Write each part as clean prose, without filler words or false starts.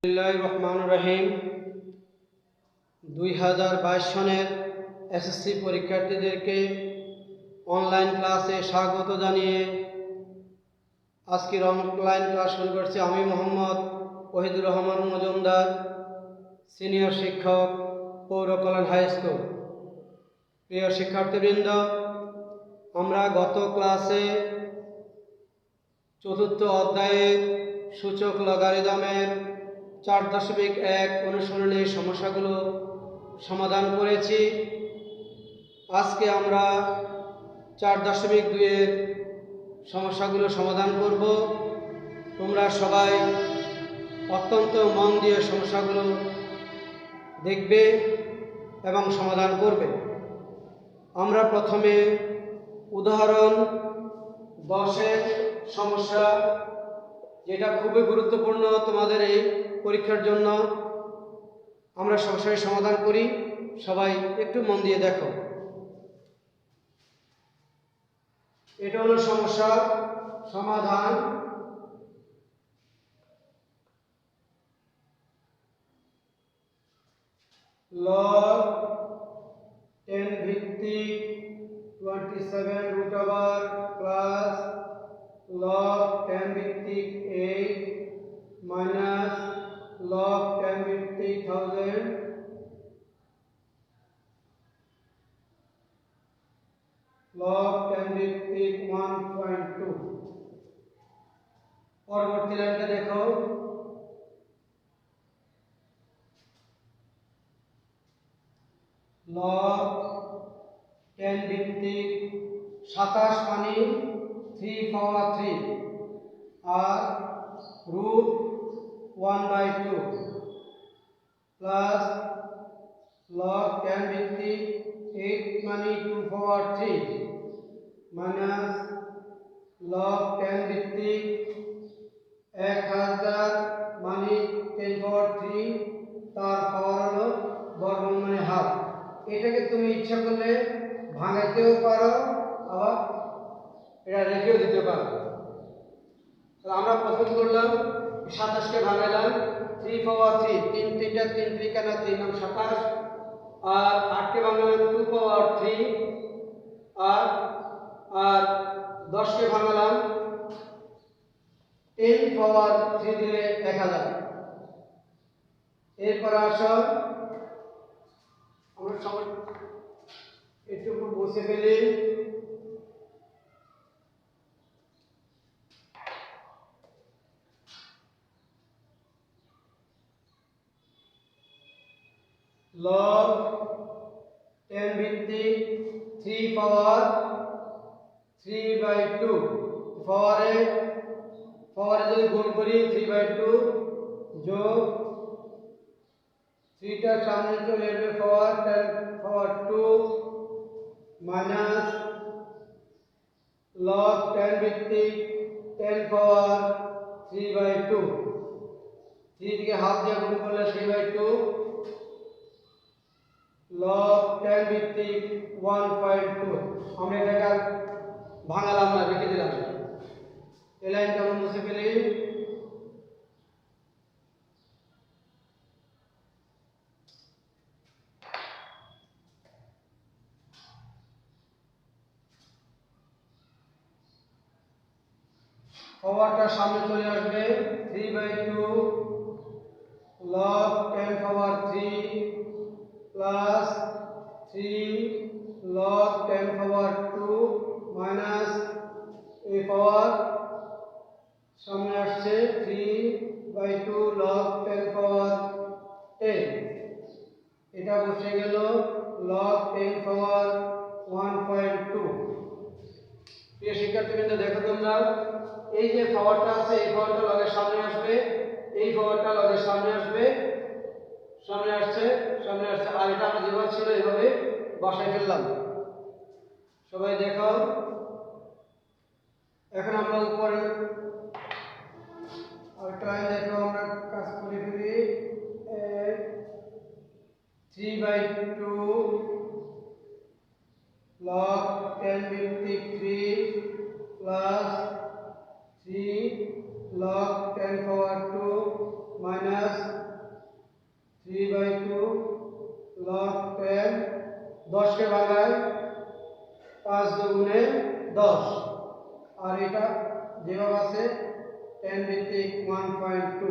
রহমানুর রহিম 2022 সনের SSC পরীক্ষার্থীদেরকে online ক্লাসে স্বাগত জানিয়ে আজকের অনলাইন ক্লাস শুরু করছি। আমি মোহাম্মদ ওহিদুর রহমান মজুমদার, সিনিয়র শিক্ষক, পৌর কল্যাণ হাই স্কুল। প্রিয় শিক্ষার্থীবৃন্দ, আমরা গত ক্লাসে চতুর্থ অধ্যায়ের সূচক লগারিদমের 4.1 অনুসরণের সমস্যাগুলো সমাধান করেছি। আজকে আমরা 4.2 এর সমস্যাগুলো সমাধান করব। তোমরা সবাই অত্যন্ত মন দিয়ে সমস্যাগুলো দেখবে এবং সমাধান করবে। আমরা প্রথমে উদাহরণ 10-এর সমস্যা, যেটা খুবই গুরুত্বপূর্ণ তোমাদের এই পরীক্ষার জন্য, আমরা সমস্যার সমাধান করি। সবাই একটু মন দিয়ে দেখো। এটা হলো সমস্যা সমাধান। লগ 10 ভিত্তিক 27 প্লাস log 10 ভিত্তিক 8 মাইনাস log 10 ভিত্তিক 1000 log 10 ভিত্তিক 1.2। পরবর্তী লাইনটা দেখো। log 10 ভিত্তিক 27 মানে 3 পাওয়ার 3 আর রুট 1/2 প্লাস log 10 ভিত্তিক 8 মানে 2 পাওয়ার 3 মাইনাস log 10 ভিত্তিক 1000 মানে 10 পাওয়ার 3, তার পাওয়ার হলো বর্গমূল মানে হাফ। এটাকে তুমি ইচ্ছা করলে ভাঙাইতেও পারো, আবার এটা রেখেও দিতে পারো। তাহলে আমরা প্রথম করলাম 27 কে ভাঙাইলাম 3 পাওয়ার 3, 3 3টা 3 3 কেন 3 নাম 27, আর 8 কে ভাঙালাম 2 পাওয়ার 3, আর 10 কে ভাঙালাম 10 পাওয়ার 3 দিলে 1000। এরপর আসো আমরা সবাই একটু বসে ফেলি। log 10 ভিত্তিক 3 পাওয়ার 3/2 পাওয়ারে যদি গুণ করি 3/2 যোগ 3টা সামনে চলে আসবে পাওয়ার 10 পাওয়ার 2 মাইনাস log 10 ভিত্তিক 10 পাওয়ার 3/2, 3 থেকে হাফ দিয়ে গুণ করলে 3/2 log 10 ভিত্তিক 1.2। আমরা এটাকে ভাঙালাম না, রেখে দিলাম। এই লাইনটা আমরা মুছে ফেলি। পাওয়ারটা সামনে চলে আসবে 3/2 log 10 পাওয়ার 3 প্লাস 3 log 10 পাওয়ার 2 মাইনাস এই পাওয়ার সামনে আসছে 3/2 log 10 পাওয়ার 10, এটা বসে গেল log 10 পাওয়ার 1.2। প্রিয় শিক্ষার্থীবৃন্দ, দেখো তোমরা এই যে পাওয়ারটা আছে, এই পাওয়ারটা লগের সামনে আসবে, এই পাওয়ারটা লগের সামনে আসবে, সামনে আসছে, আর এটা আমরা যেভাবে ছিল এইভাবে বসাই ফেললাম। সবাই দেখো। এখন আমরা উপরে আরেকটা লাইন দেখো, আমরা কাজ করে ফেলি। 3/2 log 10 ভিত্তিক 3 প্লাস 3 log 10 পাওয়ার 2 minus 10 আর এটা যেভাবে আছে 10 ভিত্তিক 1.2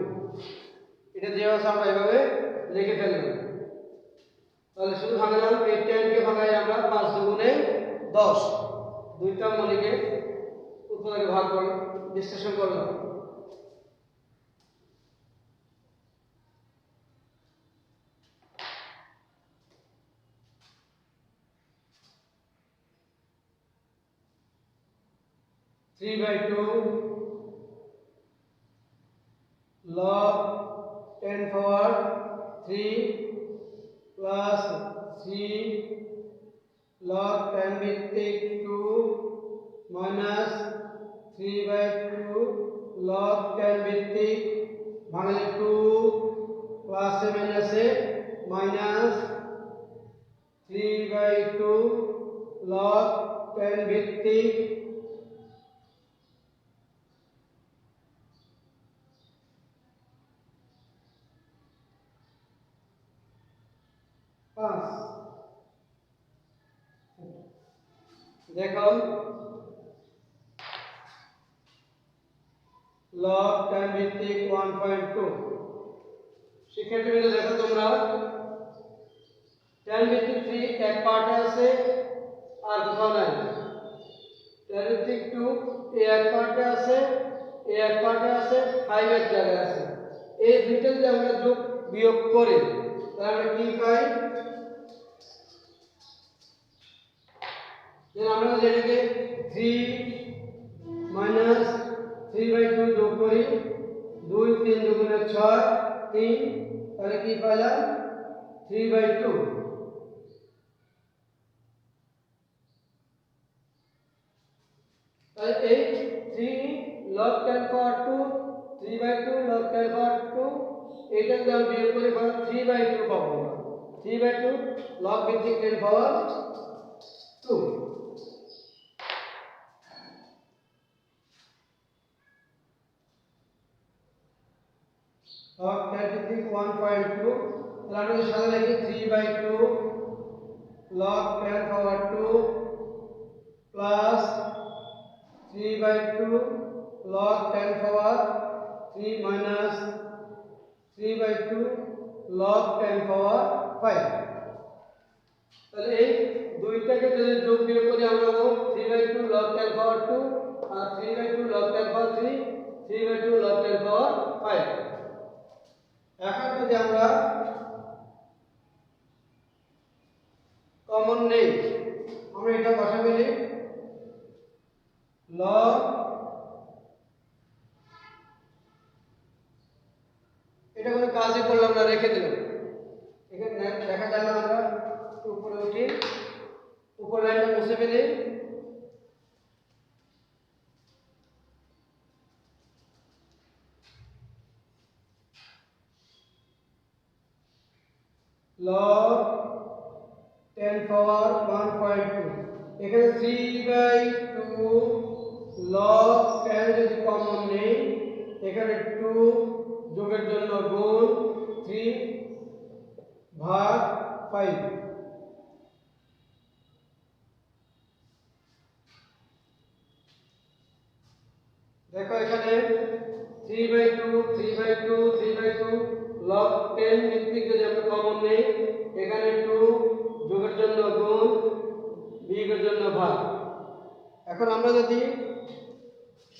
এটা যেভাবে আছে আমরা এভাবে লিখে ফেলব। তাহলে শুধু ভাঙলাম এই 10 কে ভাঙাই আমরা 5 দুগুণে 10 দুইটা মৌলিকে উৎপাদকে ভাগ করে বিশ্লেষণ করলাম। Three by two log 10 power 3 plus 3 log 10 ভিত্তিক 2 minus 3 by 2 log 10 ভিত্তিক মানে 2 plus a minus a minus 3 by 2 log 10 ভিত্তিক 5 দেখো log 10 ভিত্তিক 1.2 শিক্ষার্থীবৃন্দ দেখো তোমরা 10 ভিত্তিক 3 এক পার্টে আছে আর কোথাও নাই। 10 ভিত্তিক 2 এই এক পার্টে আছে, এই এক পার্টে আছে, 5 এর জায়গায় আছে। এই দুইটা যদি আমরা যোগ বিয়োগ করি তাহলে আমরা কি পাই? যেন আমরা যেটাকে 3 minus 3 by 2 যোগ করি 2 3 দুগুণে 6 3 তাহলে কি পেলাম 3 by 2। তাহলে এই 3 log 10 power 2 3 by 2 log 10 power 2 এটা যদি আমরা বিয়োগ করি তাহলে 3 by 2 পাবো। 3 by 2 log ভিত্তিক 10 power 2 log 10 ভিত্তিক 1.2 তাহলে আমরা যদি সাদা লিখি 3 by 2 log 10 power 2 plus 3 by 2 log 10 power 3 minus 3 by 2 log 10 power 5। তাহলে এই দুইটাকে যদি যোগ বিয়োগ করি আমরা পাবো 3 by 2 log 10 power 2 R 3 by 2 log 10 power 3 3 by 2 log 10 power 5। এখন যদি আমরা কমন নেই আমরা এটা বসা ফেলি log এটা কোনো কাজই করলাম না রেখে দিলাম। এখানে দেখা যায় না আমরা উপরে উঠি উপর লাইনটা মুছে ফেলি log 10 power 1.2 এখানে 3 by 2 log 10 যদি কমন নেই এখানে 2 যোগের জন্য গুণ 3 ভাগ 5 দেখো এখানে 3 by 2 3 by 2 3 by 2 log 10 ভিত্তিক যদি আমরা কমন নেই এখানে 2 যোগের জন্য গুণ বিয়োগের জন্য ভাগ। এখন আমরা যদি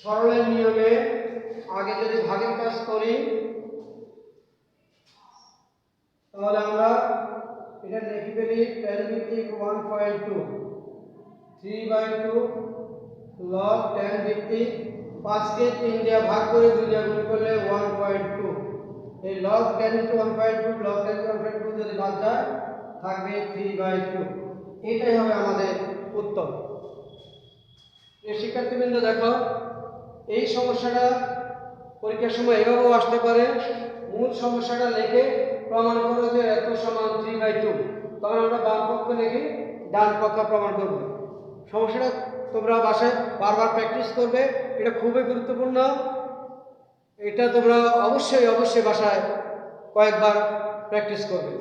সরলের নিয়মে আগে যদি ভাগের কাজ করি তাহলে আমরা এটা লিখে ফেলি 10 ভিত্তিক 1.2 3 by 2 log 10 ভিত্তিক 5 কে 3 দিয়ে ভাগ করে 2 দিয়ে গুণ করলে 1.2 এই log 10 into 1.2 log 10 into 1.2 যদি বাদ যায় থাকবে 3 by 2। এটাই হবে আমাদের উত্তর। এই শিক্ষার্থীবৃন্দ দেখো এই সমস্যাটা পরীক্ষার সময় এভাবেও আসতে পারে মূল সমস্যাটা লিখে প্রমাণ করো যে এত সমান 3 by 2 তখন আমরা বাম পক্ষ লিখে ডান পক্ষ প্রমাণ করব। সমস্যাটা তোমরা বাসায় বারবার প্র্যাকটিস করবে, এটা খুবই গুরুত্বপূর্ণ। এটা তোমরা অবশ্যই বাসায় কয়েকবার প্র্যাকটিস করবে।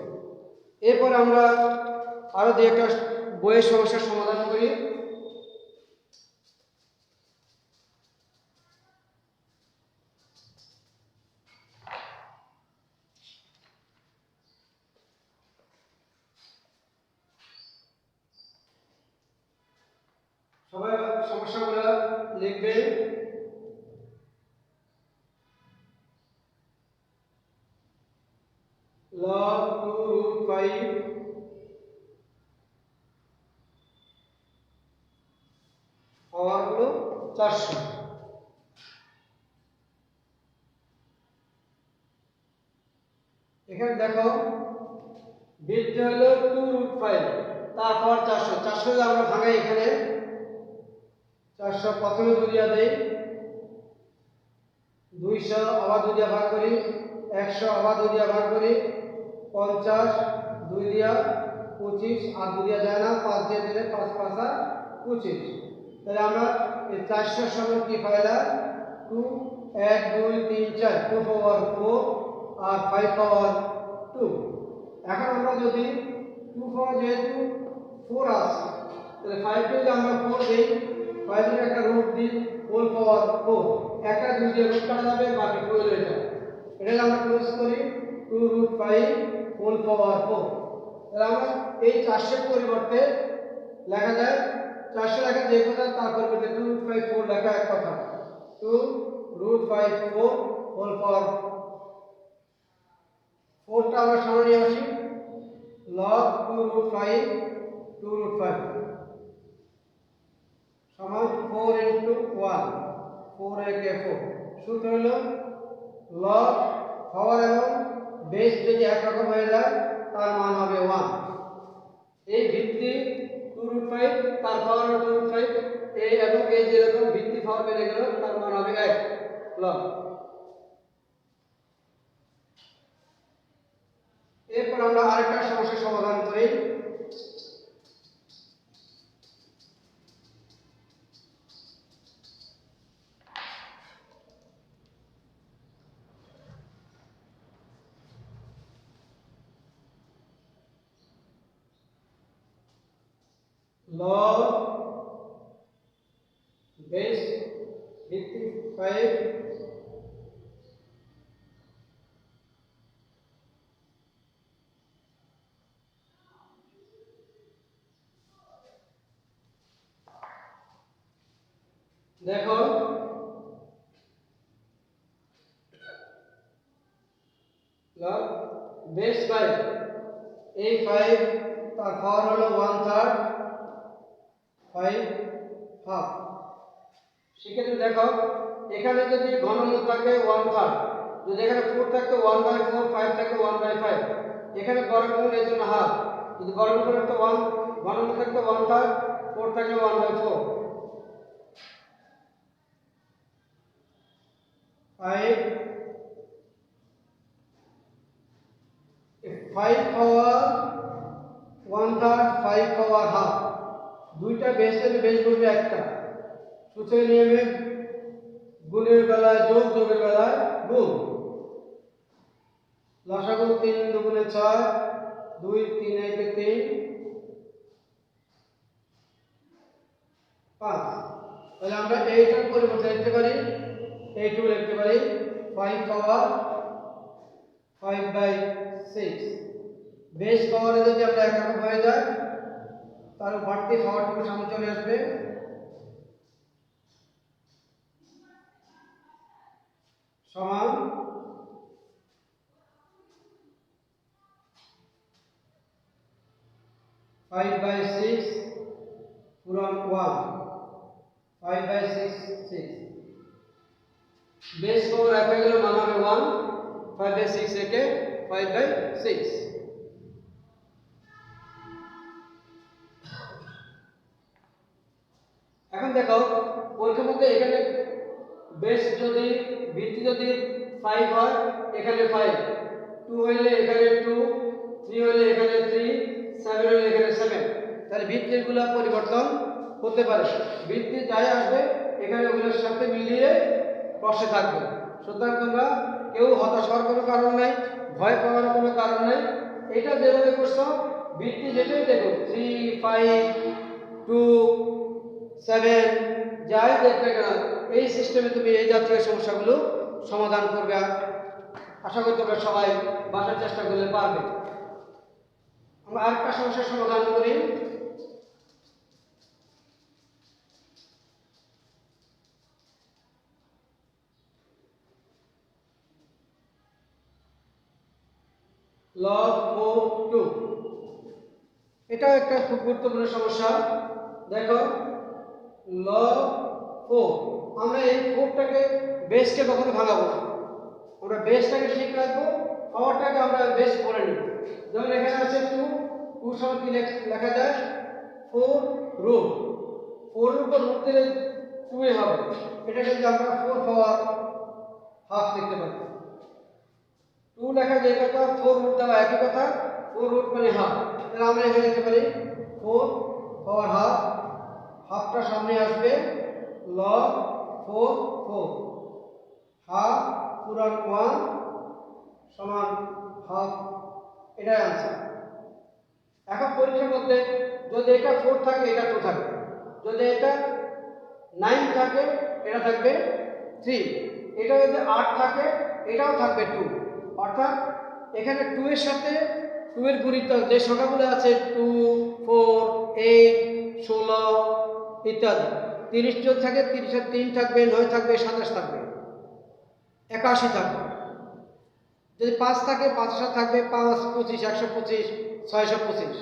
এরপর আমরা আরো দুই একটা বইয়ের সমস্যার সমাধান করি। সমস্যাগুলো লিখবে। log 2√5 পাওয়ার হলো 400। এখানে দেখো বৃদ্ধি হলো 2√5 তারপর 400। 400 আমরা ভাঙাই, এখানে 400 প্রথমে 2 দিয়া দেই, 200 আবার 2 দিয়া ভাগ করি, 100 আবার 2 দিয়া ভাগ করি, 50 2 দিয়া 25 আর 2 দিয়া যায় না, 5 দিয়ে দিলে 5 5 আর 25। তাহলে আমরা এই 400 সমান কি পাইলাম 2 1 2 3 4 2 পাওয়ার 4 আর 5 পাওয়ার 2। এখন আমরা যদি 2 পাওয়ার যেহেতু 4 আছে তাহলে 5 কে যদি আমরা 4 দেই, 5 এর একটা রুট দিই, হোল পাওয়ার 4 একটা 2 দিয়ে রুট কাটা যাবে, বাকি 12 হয়ে যাবে। এটা আমরা ক্লোজ করি 2√5 হোল পাওয়ার 4। তাহলে আমরা এই 400 এর পরিবর্তে লেখা যায় 400 লেখা যে কথা তার পরিবর্তে 2√5 4 লেখা এক কথা, 2√5 4 হোল পাওয়ার 4 টা আমরা সামনে নিয়ে আসি, log 2√5 2√5 সমান 4 into 1 4 একে 4। সূত্র হলো log পাওয়ার এবং বেস যদি একরকম হয়ে যায় তার মান হবে 1। এই ভিত্তি 2√5 তার পাওয়ার 2√5, এই এবং এই যেরকম ভিত্তি পাওয়ার বেড়ে গেল তার মান হবে 1 log। এরপর আমরা আরেকটা সমস্যার সমাধান করি। log বেস ভিত্তি 5 দেখো log বেস 5 এই 5 তার পাওয়ার হলো 1/3 5 হাফ। সেক্ষেত্রে দেখো এখানে যদি ঘনমূল থাকে 1/3, যদি এখানে 4 থাকতো 1/4, 5 থাকতো 1/5, এখানে বর্গমূল এর জন্য হাফ, যদি বর্গমূল থাকতো 1 ঘনমূল থাকতো 1/3, 4 থাকলে 1/4 5 5 পাওয়ার 1/3 5 পাওয়ার হাফ, দুইটা বেসের বেস বলবে একটা। সূত্রের নিয়মে গুণের বেলায় যোগ, যোগের বেলায় গুণ। লসাগু 3 দুগুণে 6 2 3 একে 3 5। তাহলে আমরা এইটার পরিবর্তে লিখতে পারি, এইটু লিখতে পারি 5 পাওয়ার 5/6। বেস পাওয়ারে যদি আমরা একরকম হয়ে যায় তার বাড়তি পাওয়ারটুকু সামনে চলে আসবে, সমান 5/6 পূরণ 1 5/6 6। বেস পাওয়ার এক হয়ে গেল, মান হবে 1, 5/6 একে 5/6। এখন দেখো পরীক্ষার মধ্যে এখানে বেস যদি ভিত্তি যদি 5 হয় এখানে 5, 2 হইলে এখানে 2, 3 হইলে এখানে 3, 7 হইলে এখানে 7। তাহলে ভিত্তিগুলো পরিবর্তন হতে পারে, ভিত্তি যাই আসবে এখানে ওগুলোর সাথে মিলিয়ে বসে থাকবে। সুতরাং তোমরা কেউ হতাশ হওয়ার কোনো কারণ নাই, ভয় পাওয়ার কোনো কারণ নাই। এটা যেভাবে করছো ভিত্তি যেটাই দেখো 3 5 2 7 যাই দেখবে না, এই সিস্টেমে তুমি এই জাতীয় সমস্যাগুলো সমাধান করবে। আশা করি তোমরা সবাই বাসার চেষ্টা করলে পারবে। আমরা আরেকটা সমস্যার সমাধান করি। লগ 4 2। এটাও একটা খুব গুরুত্বপূর্ণ সমস্যা। দেখো লগ 4, আমরা এই 4টাকে বেসকে কখনো ভাঙাবো না, আমরা বেসটাকে ঠিক রাখবো, পাওয়ারটাকে আমরা বেস করে নিব। যেমন এখানে আছে 2, 2 সমান কি লেখা যায় 4 রুট, 4 এর উপর রুট দিলে 2 এ হবে, এটাকে যদি আমরা 4 পাওয়ার হাফ লিখতে পারি। 2 লেখা যে কথা, 4 রুট দেওয়া একই কথা, 4 রুট মানে হাফ। তাহলে আমরা এখানে লিখতে পারি 4 পাওয়ার হাফ, হাফটা সামনে আসবে, লগ 4 4, হাফ পুরান 1 সমান হাফ, এটাই आंसर। এখন পরীক্ষার মধ্যে যদি এটা 4 থাকে এটা 2 থাকবে, যদি এটা 9 থাকে এটা থাকবে 3, এটা যদি 8 থাকে এটাও থাকবে 2। অর্থাৎ এখানে 2 এর সাথে 2 এর গুণিতক যে সংখ্যাগুলো আছে 2 4 8 16 ইত্যাদি, 30 যদি থাকে 30 এর 3 থাকবে, 9 থাকবে, 27 থাকবে, 81 থাকবে। যদি 5 থাকে 5 এর সাথে থাকবে 5 25 125 625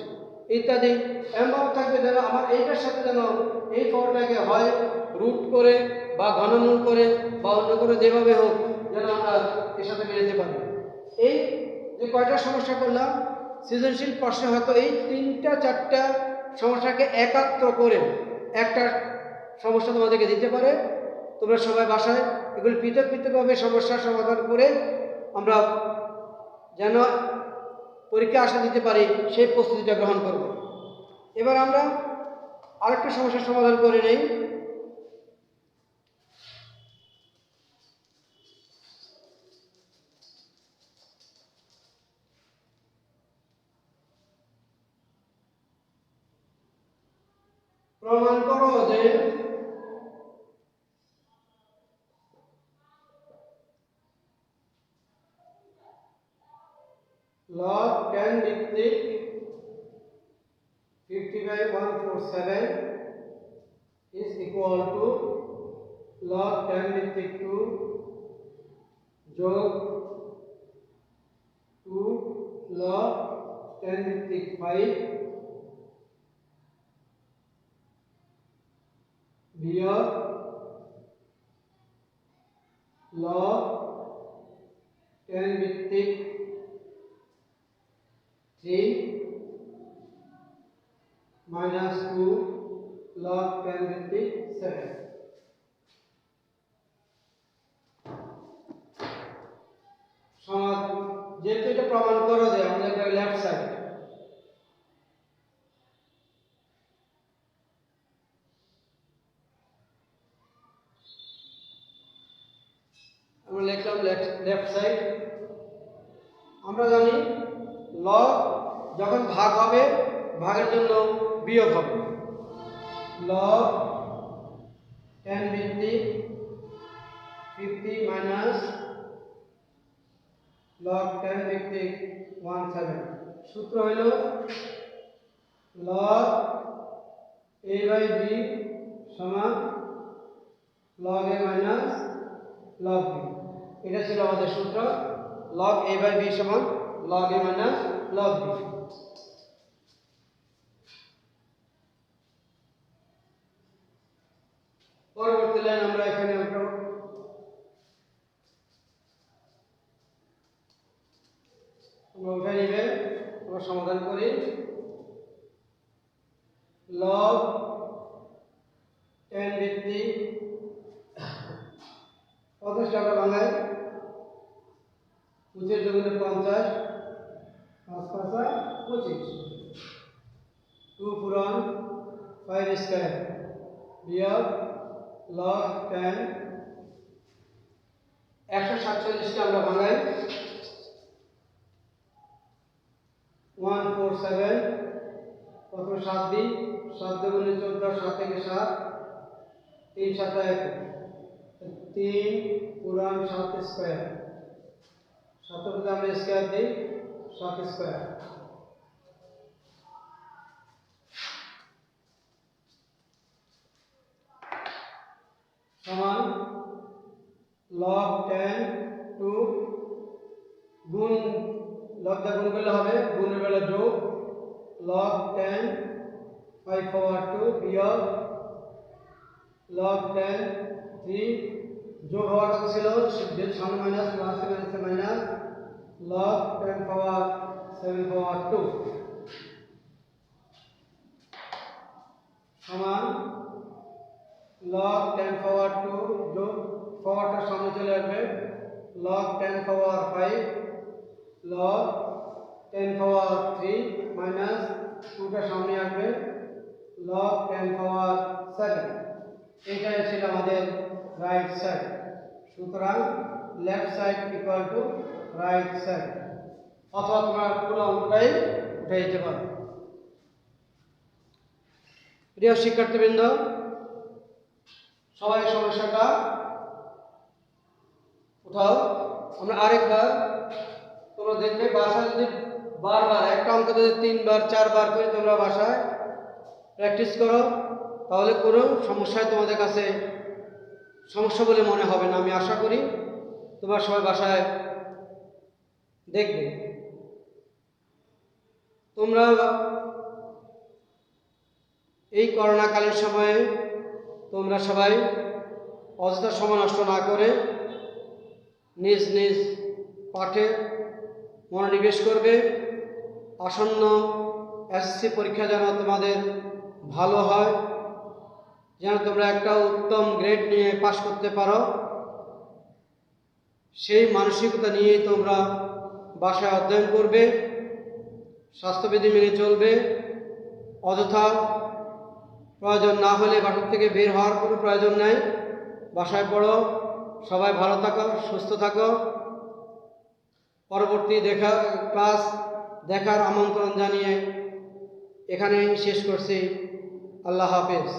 ইত্যাদি। এমন থাকবে যেন আমার এইটার সাথে যেন এই পাওয়ারটাকে হয় রুট করে বা ঘনমূল করে বা অন্য করে যেভাবে হোক যেন আমরা এর সাথে মিলাতে পারি। এই যে কয়টা সমস্যা করলাম সৃজনশীল প্রশ্নে হয়তো এই 3টা 4টা সমস্যাকে একাত্র করে একটা সমস্যা তোমাদেরকে দিতে পারে। তোমরা সবাই বাসায় এগুলি পৃথক পৃথকভাবে সমস্যার সমাধান করে আমরা যেন পরীক্ষা আশা দিতে পারি সেই প্রস্তুতিটা গ্রহণ করব। এবার আমরা আরেকটা সমস্যার সমাধান করে নেই। প্রমাণ করো যে log 10 ভিত্তিক 50/147 is equal to log 10 ভিত্তিক 2 যোগ 2 log 10 ভিত্তিক 5 বিয়োগ log 10 ভিত্তিক 3 minus 2 log 10 ভিত্তিক 7। যেহেতু এটা প্রমাণ করো যে আমাদের লেফট সাইড, আমরা লিখলাম লেফট সাইড। আমরা জানি লগ যখন ভাগ হবে ভাগের জন্য বিয়োগ হবে, log 10 ভিত্তিক 50 মাইনাস log 10 ভিত্তিক 17। সূত্র হলো log a/b সমান log a minus log b। এটা ছিল আমাদের সূত্র, log a/b সমান log a minus log b। পরবর্তী লাইন আমরা এখানে উঠে নিবে, আমরা সমাধান করি। log 10 ভিত্তিক 50 টাকা বাংলায় 25 দুগুণে 50, 5 5 25, 2 পুরান 5 স্কয়ার বিয়োগ log 10 147 কে আমরা ভাঙাই 147, প্রথমে 7 দিই, 7 দুগুণে 14, 7 থেকে 7, 3 7 1, 3 পুরান 7 স্কয়ার, 7 এর আমরা স্কয়ার দিই 7 স্কয়ার সমান log 10 2 গুণ লগ দিয়ে গুণ করলে হবে, গুণের বেলা যোগ log 10 5 পাওয়ার 2 বিয়োগ log 10 3 যোগ হওয়ার কথা ছিল যে সামনে minus plus minus minus log 10 পাওয়ার 7 পাওয়ার 2 সমান log 10 পাওয়ার 2 যোগ পাওয়ারটা সামনে চলে আসবে log 10 পাওয়ার 5 log 10 পাওয়ার 3 মাইনাস 2টা সামনে আসবে log 10 পাওয়ার 7 এটাই ছিল আমাদের রাইট সাইড। সুতরাং left side equal to right side, অথবা তোমরা পুরো অঙ্কটাই উঠে দিতে পারো। প্রিয় শিক্ষার্থীবৃন্দ, সবাই সমস্যাটা উঠাও। আমরা আরেকবার, তোমরা দেখবে বাসায় যদি বারবার একটা অঙ্ক যদি 3 বার 4 বার করে তোমরা বাসায় প্র্যাকটিস করো, তাহলে কোনো সমস্যায় তোমাদের কাছে সমস্যা বলে মনে হবে না। আমি আশা করি তোমরা সবাই বাসায় দেখবে। তোমরা এই করোনাকালীন সময়ে তোমরা সবাই অযথা সময় নষ্ট না করে নিজ নিজ পাঠে মনোনিবেশ করবে। আসন্ন এসএসসি পরীক্ষা যেন তোমাদের ভালো হয়, যেন তোমরা একটা উত্তম গ্রেড নিয়ে পাশ করতে পারো, সেই মানসিকতা নিয়েই তোমরা বাসায় অধ্যয়ন করবে, স্বাস্থ্যবিধি মেনে চলবে। অযথা প্রয়োজন না হলে বাসা থেকে বের হওয়ার কোনো প্রয়োজন নাই। বাসায় পড়ো, সবাই ভালো থাকো, সুস্থ থাকো। পরবর্তী ক্লাস দেখার আমন্ত্রণ জানিয়ে এখানেই শেষ করছি। আল্লাহ হাফেজ।